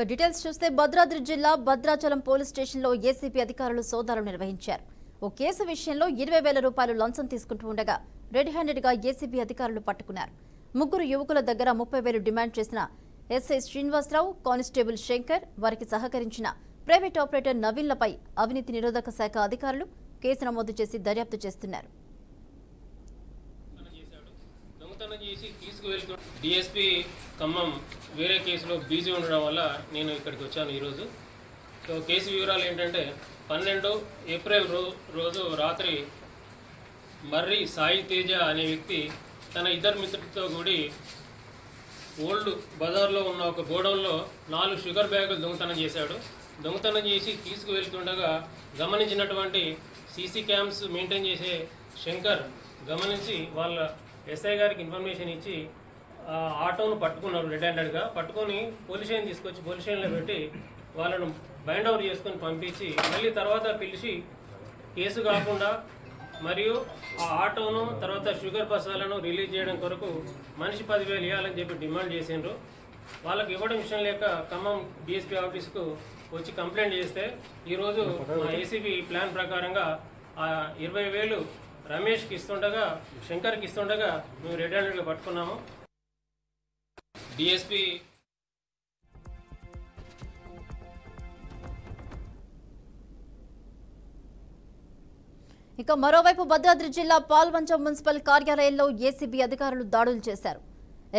Details చూస్తే భద్రాద్రి జిల్లా Bhadrachalam police స్టేషన్లో ఏసీపీ అధికారులు సోదాలు నిర్వహించారు. ఓ కేసు విషయంలో 20,000 రూపాయలు లంచం తీసుకుంటూ ఉండగా రెడ్ హ్యాండెడ్గా ఏసీబీ అధికారులు పట్టుకున్నారు. ముగ్గురు యువకుల దగ్గర 30,000 డిమాండ్ చేసిన ఎస్ఐ శ్రీనివాసరావు, కానిస్టేబుల్ శంకర్, వారికి సహకరించిన ప్రైవేట్ ఆపరేటర్ నవీన్లపై అవినీతి నిరోధక శాఖ అధికారులు కేసు నమోదు చేసి దర్యాప్తు చేస్తున్నారు. డిఎస్పీ ఖమ్మం వేరే కేసులో బిజీ ఉండడం వల్ల నేను ఇక్కడికి వచ్చాను ఈరోజు. సో కేసు వివరాలు ఏంటంటే 12 ఏప్రిల్ రోజు రాత్రి మర్రి సాయి తేజ అనే వ్యక్తి తన ఇద్దరు మిత్రులతో కూడి ఓల్డ్ బజార్లో ఉన్న ఒక గోడౌన్లో 4 షుగర్ బ్యాగులు దొంగతనం చేశాడు. దొంగతనం చేసి తీసుకువెళ్తుండగా గమనించినటువంటి సీసీ క్యామ్స్ మెయింటైన్ చేసే శంకర్ గమనించి వాళ్ళ ఎస్ఐ గారికి ఇన్ఫర్మేషన్ ఇచ్చి ఆటోను పట్టుకున్నారు. రెడ్ హ్యాండెడ్గా పట్టుకొని పోలీస్ స్టేషన్ తీసుకొచ్చి పోలీస్ స్టేషన్లో పెట్టి వాళ్ళను బైండ్ ఓవర్ చేసుకొని పంపించి మళ్ళీ తర్వాత పిలిచి కేసు కాకుండా మరియు ఆ ఆటోను తర్వాత షుగర్ బస్సాలను రిలీజ్ చేయడం కొరకు మనిషి 10,000 ఇవ్వాలని చెప్పి డిమాండ్ చేసిండ్రు. వాళ్ళకి ఇవ్వడం విషయం లేక ఖమ్మం డిఎస్పీ ఆఫీస్కు వచ్చి కంప్లైంట్ చేస్తే ఈరోజు మా ఏసీబీ ప్లాన్ ప్రకారంగా ఆ 20,000 రమేష్కి ఇస్తుండగా శంకర్కి ఇస్తుండగా మేము రెడ్ హ్యాండెడ్గా పట్టుకున్నాము. డిఎస్పీ ఇక మరోవైపు భద్రాద్రి జిల్లా పాల్వంచ మున్సిపల్ కార్యాలయంలో ఏసీబీ అధికారులు దాడులు చేశారు.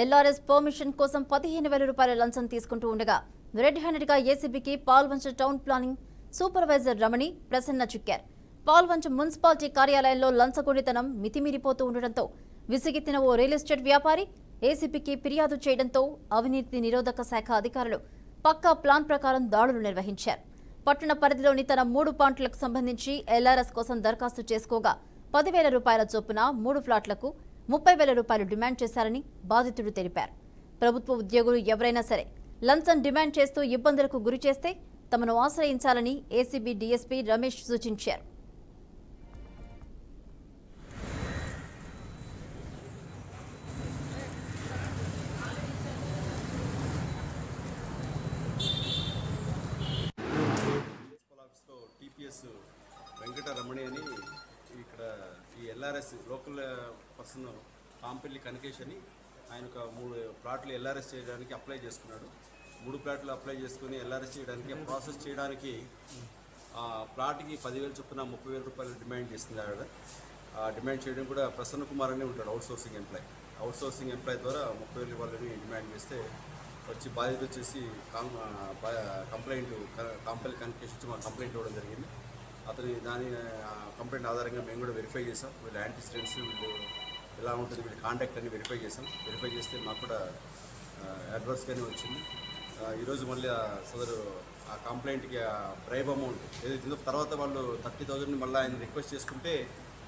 ఎల్ఆర్ఎస్ పర్మిషన్ కోసం 15,000 రూపాయల లంచం తీసుకుంటూ ఉండగా రెడ్ హ్యాండెడ్గా ఏసీబీకి Palvancha town planning supervisor Ramani, Prasanna చిక్కారు. పాల్వంచ మున్సిపాలిటీ కార్యాలయంలో లంచగొండితనం మితిమీరిపోతూ ఉండడంతో విసిగెత్తిన ఓ రియల్ ఎస్టేట్ వ్యాపారి ఏసీబీకి ఫిర్యాదు చేయడంతో అవినీతి నిరోధక శాఖ అధికారులు పక్కా ప్లాన్ ప్రకారం దాడులు నిర్వహించారు. పట్టణ పరిధిలోని తన 3 పాయింట్లకు సంబంధించి ఎల్ఆర్ఎస్ కోసం దరఖాస్తు చేసుకోగా 10,000 రూపాయల చొప్పున 3 ఫ్లాట్లకు 30,000 రూపాయలు డిమాండ్ చేశారని బాధితుడు తెలిపారు. ప్రభుత్వ ఉద్యోగులు ఎవరైనా సరే లంచం డిమాండ్ చేస్తూ ఇబ్బందులకు గురి చేస్తే తమను ఆశ్రయించాలని ఏసీబీ డీఎస్పీ రమేష్ సూచించారు. టీపీఎస్ వెంకట రమణి అని ఇక్కడ ఈ LRS local person Kampalli Kanakesh అని ఆయన ఒక 3 ప్లాట్లు ఎల్ఆర్ఎస్ చేయడానికి అప్లై చేసుకున్నాడు. 3 ప్లాట్లు అప్లై చేసుకుని ఎల్ఆర్ఎస్ చేయడానికి ప్రాసెస్ చేయడానికి ఆ ప్లాట్కి 10,000 చొప్పున 30,000 రూపాయలు డిమాండ్ చేస్తుంది ఆవిడ. డిమాండ్ చేయడం కూడా ప్రసన్న కుమార్ అని ఉంటాడు, అవుట్సోర్సింగ్ ఎంప్లాయ్ ద్వారా 30,000 ఇవ్వాలని డిమాండ్ చేస్తే వచ్చి బాధ్యత వచ్చేసి కంప్లైంట్ కాంపల్లి కనకేష్ వచ్చి మాకు కంప్లైంట్ ఇవ్వడం జరిగింది. అతని దాని కంప్లైంట్ ఆధారంగా మేము కూడా వెరిఫై చేసాం. వీళ్ళ యాంటీసిడెంట్స్ వీళ్ళు ఎలా ఉంటుంది వీళ్ళ కాంటాక్ట్ అని వెరిఫై చేసాం. వెరిఫై చేస్తే మాకు కూడా అడ్వర్స్గానే వచ్చింది. ఈరోజు మళ్ళీ సదరు ఆ కంప్లైంట్కి బ్రైబ్ అమౌంట్ ఏదైతే తర్వాత వాళ్ళు 30,000 మళ్ళీ ఆయన రిక్వెస్ట్ చేసుకుంటే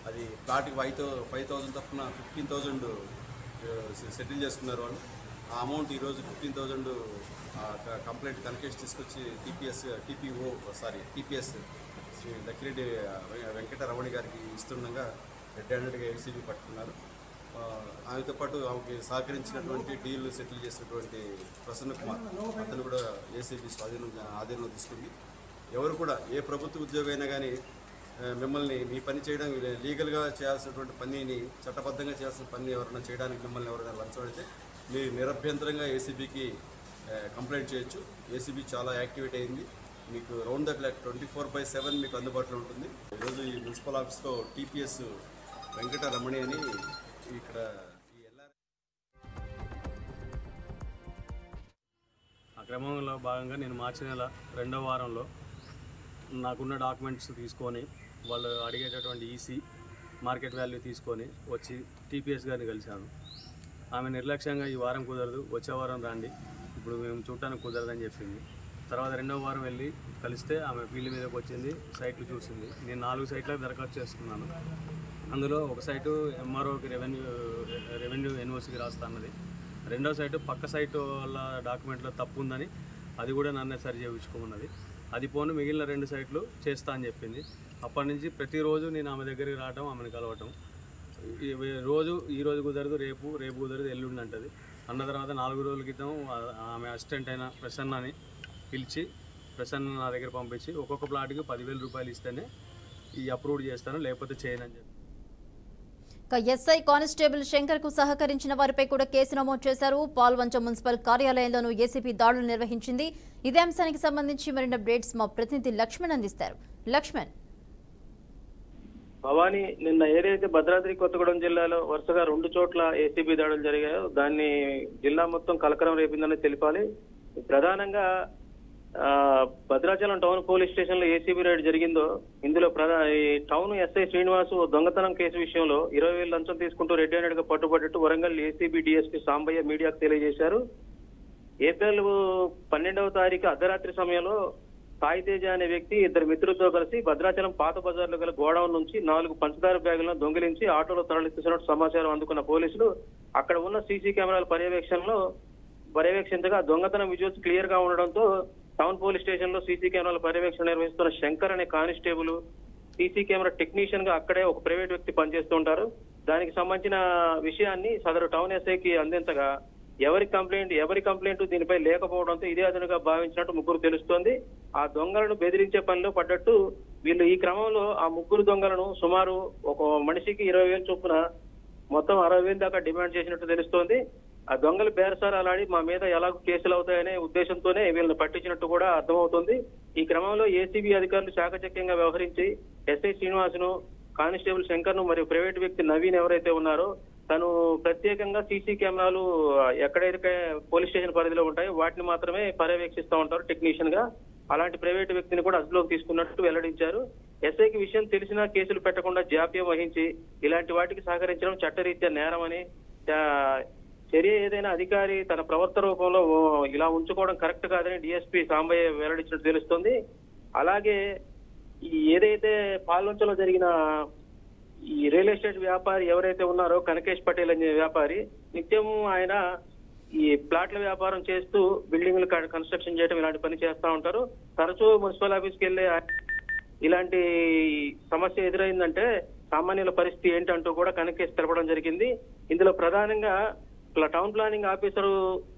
అది ప్లాట్కి 5,000 తప్పున 15,000 సెటిల్ చేసుకున్నారు వాళ్ళు. ఆ అమౌంట్ ఈరోజు 15,000 కంప్లైంట్ కనకేష్ తీసుకొచ్చి టీపీఎస్ శ్రీ లక్కిరెడ్డి వెంకట రమణి గారికి ఇస్తుండగా రెడ్ హ్యాండెడ్గా ఏసీబీ పట్టుకున్నారు. ఆమెతో పాటు ఆమెకి సహకరించినటువంటి డీల్ సెటిల్ చేసినటువంటి ప్రసన్న కుమార్ అతను కూడా ఏసీబీ ఆధీనంలో తీసుకుంది. ఎవరు కూడా ఏ ప్రభుత్వ ఉద్యోగం అయినా కానీ మిమ్మల్ని మీ పని చేయడం లీగల్గా చేయాల్సినటువంటి పనిని చట్టబద్ధంగా చేయాల్సిన పని ఎవరైనా చేయడానికి మిమ్మల్ని ఎవరైనా లంచం అడిగితే మీరు నిరభ్యంతరంగా ఏసీబీకి కంప్లైంట్ చేయొచ్చు. ఏసీబీ చాలా యాక్టివేట్ అయింది. మీకు రౌండ్ ద క్లాక్ 24/7 మీకు అందుబాటులో ఉంటుంది. ఈరోజు ఈ మున్సిపల్ ఆఫీస్లో టీపీఎస్ వెంకట రమణి అని ఇక్కడ ఈ ఆ క్రమంలో భాగంగా నేను మార్చి నెల 2వ వారంలో నాకున్న డాక్యుమెంట్స్ తీసుకొని వాళ్ళు అడిగేటటువంటి ఈసీ మార్కెట్ వాల్యూ తీసుకొని వచ్చి టీపీఎస్ గారిని కలిశాను. ఆమె నిర్లక్ష్యంగా ఈ వారం కుదరదు, వచ్చే వారం రండి, ఇప్పుడు మేము చూడటానికి కుదరదని చెప్పింది. తర్వాత 2వ వారం వెళ్ళి కలిస్తే ఆమె ఫీల్డ్ మీదకి వచ్చింది, సైట్లు చూసింది. నేను 4 సైట్లకు దరఖాస్తు చేసుకున్నాను. అందులో ఒక సైటు ఎంఆర్ఓకి రెవెన్యూ ఎన్ఓసికి రాస్తా అన్నది. 2వ సైటు పక్క సైటు వల్ల డాక్యుమెంట్లో తప్పు ఉందని అది కూడా నన్నే సరి చేయించుకోమన్నది. అది పోను మిగిలిన 2 సైట్లు చేస్తా అని చెప్పింది. అప్పటి నుంచి ప్రతిరోజు నేను ఆమె దగ్గరికి రావటం, ఆమెను కలవటం. ఈరోజు కుదరదు, రేపు కుదరదు, ఎల్లుండి అంటది. అన్న తర్వాత 4 రోజుల క్రితం ఆమె అసిస్టెంట్ అయిన ప్రసన్న అని పిలిచి ప్రసన్న నా దగ్గర పంపించి ఒక్కొక్క ప్లాట్కి 10,000 రూపాయలు ఇస్తేనే ఈ అప్రూవ్ చేస్తాను, లేకపోతే చేయనని చెప్పి. ఎస్ఐ కానిస్టేబుల్ శంకర్ కు సహకరించిన వారిపై కూడా కేసు నమోదు చేశారు. పాల్వంచ మున్సిపల్ కార్యాలయంలోనూ ఏసీబీ దాడులు నిర్వహించింది. ఇదే అంశానికి సంబంధించి మరిన్ని అప్డేట్స్ మా ప్రతినిధి లక్ష్మణ్ అందిస్తారు. లక్ష్మణ్. భవానీ, నిన్న ఏదైతే భద్రాద్రి కొత్తగూడెం జిల్లాలో వరుసగా 2 చోట్ల ఏసీబీ దాడులు జరిగాయో దాన్ని జిల్లా మొత్తం కలకలం రేపిందని తెలిపాలి. ప్రధానంగా భద్రాచలం టౌన్ పోలీస్ స్టేషన్ లో ఏసీబీ రైడ్ జరిగిందో ఇందులో ఈ టౌన్ ఎస్ఐ శ్రీనివాసు దొంగతనం కేసు విషయంలో 20,000 లంచం తీసుకుంటూ రెడ్ హ్యాండెడ్ గా పట్టుబడ్డట్టు వరంగల్ ఏసీబీ డీఎస్పీ సాంబయ్య మీడియాకు తెలియజేశారు. ఏప్రిల్ 12వ తారీఖు అర్ధరాత్రి సమయంలో సాయి తేజ అనే వ్యక్తి 2 మిత్రులతో కలిసి భద్రాచలం పాత బజార్లో గల గోడౌన్ నుంచి 4 పంచదార బ్యాగులను దొంగిలించి ఆటోలో తరలిస్తున్నట్టు సమాచారం అందుకున్న పోలీసులు అక్కడ ఉన్న సీసీ కెమెరాల పర్యవేక్షించగా దొంగతనం విజువల్స్ క్లియర్ గా ఉండడంతో టౌన్ పోలీస్ స్టేషన్ లో సీసీ కెమెరాల పర్యవేక్షణ నిర్వహిస్తున్న శంకర్ అనే కానిస్టేబుల్ సీసీ కెమెరా టెక్నీషియన్ గా అక్కడే ఒక ప్రైవేట్ వ్యక్తి పనిచేస్తూ ఉంటారు. దానికి సంబంధించిన విషయాన్ని సదరు టౌన్ ఎస్ఐకి అందించగా ఎవరి కంప్లైంట్ దీనిపై లేకపోవడంతో ఇదే అదునుగా భావించినట్టు ముగ్గురు తెలుస్తోంది. ఆ దొంగలను బెదిరించే పనిలో పడ్డట్టు వీళ్ళు ఈ క్రమంలో ఆ ముగ్గురు దొంగలను సుమారు ఒక మనిషికి 20,000 చొప్పున మొత్తం 60,000 దాకా డిమాండ్ చేసినట్టు తెలుస్తోంది. ఆ దొంగలు బేరసారాలాడి మా మీద ఎలాగో కేసులు అవుతాయనే ఉద్దేశంతోనే వీళ్ళని పట్టించినట్టు కూడా అర్థమవుతుంది. ఈ క్రమంలో ఏసీబీ అధికారులు చాకచక్యంగా వ్యవహరించి ఎస్ఐ శ్రీనివాసును, కానిస్టేబుల్ శంకర్ ను మరియు ప్రైవేట్ వ్యక్తి నవీన్ ఎవరైతే ఉన్నారో తను ప్రత్యేకంగా సీసీ కెమెరాలు ఎక్కడైతే పోలీస్ స్టేషన్ పరిధిలో ఉంటాయో వాటిని మాత్రమే పర్యవేక్షిస్తూ ఉంటారు టెక్నీషియన్ గా. అలాంటి ప్రైవేట్ వ్యక్తిని కూడా అదుపులోకి తీసుకున్నట్టు వెల్లడించారు. ఎస్ఐకి విషయం తెలిసినా కేసులు పెట్టకుండా జాప్యం వహించి ఇలాంటి వాటికి సహకరించడం చట్టరీత్యా నేరమని, చర్య ఏదైనా అధికారి తన ప్రవర్తన రూపంలో ఇలా ఉంచుకోవడం కరెక్ట్ కాదని డీఎస్పీ సాంబయ్య వెల్లడించినట్టు తెలుస్తుంది. అలాగే ఏదైతే పాల్వంచలో జరిగిన ఈ రియల్ ఎస్టేట్ వ్యాపారి ఎవరైతే ఉన్నారో కనకేష్ పటేల్ అనే వ్యాపారి నిత్యం ఆయన ఈ ప్లాట్ల వ్యాపారం చేస్తూ బిల్డింగ్లు కన్స్ట్రక్షన్ చేయడం ఇలాంటి పని చేస్తూ ఉంటారు. తరచూ మున్సిపల్ ఆఫీస్కి వెళ్ళే ఇలాంటి సమస్య ఎదురైందంటే సామాన్యుల పరిస్థితి ఏంటంటూ కూడా కనకేష్ తెలపడం జరిగింది. ఇందులో ప్రధానంగా టౌన్ ప్లానింగ్ ఆఫీసర్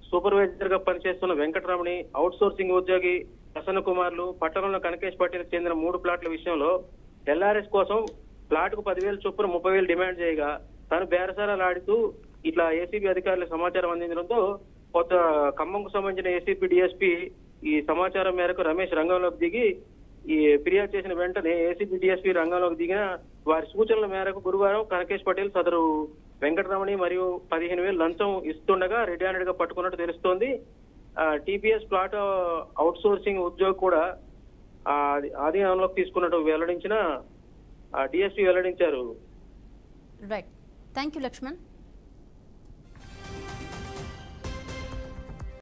సూపర్వైజర్ గా పనిచేస్తున్న వెంకటరమణి, అవుట్ సోర్సింగ్ ఉద్యోగి ప్రసన్న కుమార్లు పట్టణంలో కనకేష్ పటేల్ చెందిన 3 ప్లాట్ల విషయంలో ఎల్ఆర్ఎస్ కోసం ప్లాట్ కు 10,000 చొప్పున 30,000 డిమాండ్ చేయగా తను బేరసారాలు ఆడుతూ ఇట్లా ఏసీబీ అధికారులకు సమాచారం అందించడంతో కొత్త ఖమ్మంకు సంబంధించిన ఏసీబీ డీఎస్పీ ఈ సమాచారం మేరకు రమేష్ రంగంలోకి దిగి ఈ ఫిర్యాదు చేసిన వెంటనే ఏసీబీ డీఎస్పీ రంగంలోకి దిగిన వారి సూచనల మేరకు గురువారం కనకేష్ పటేల్ సదరు వెంకటరమణి మరియు 15,000 లంచం ఇస్తుండగా రెడ్ హ్యాండెడ్ గా పట్టుకున్నట్టు తెలుస్తోంది. టీపీఎస్ ప్లాట్ అవుట్ సోర్సింగ్ ఉద్యోగి కూడా ఆధీనంలోకి తీసుకున్నట్టు వెల్లడించిన డీఎస్పీ వెల్లడించారు. Right, thank you Laxman.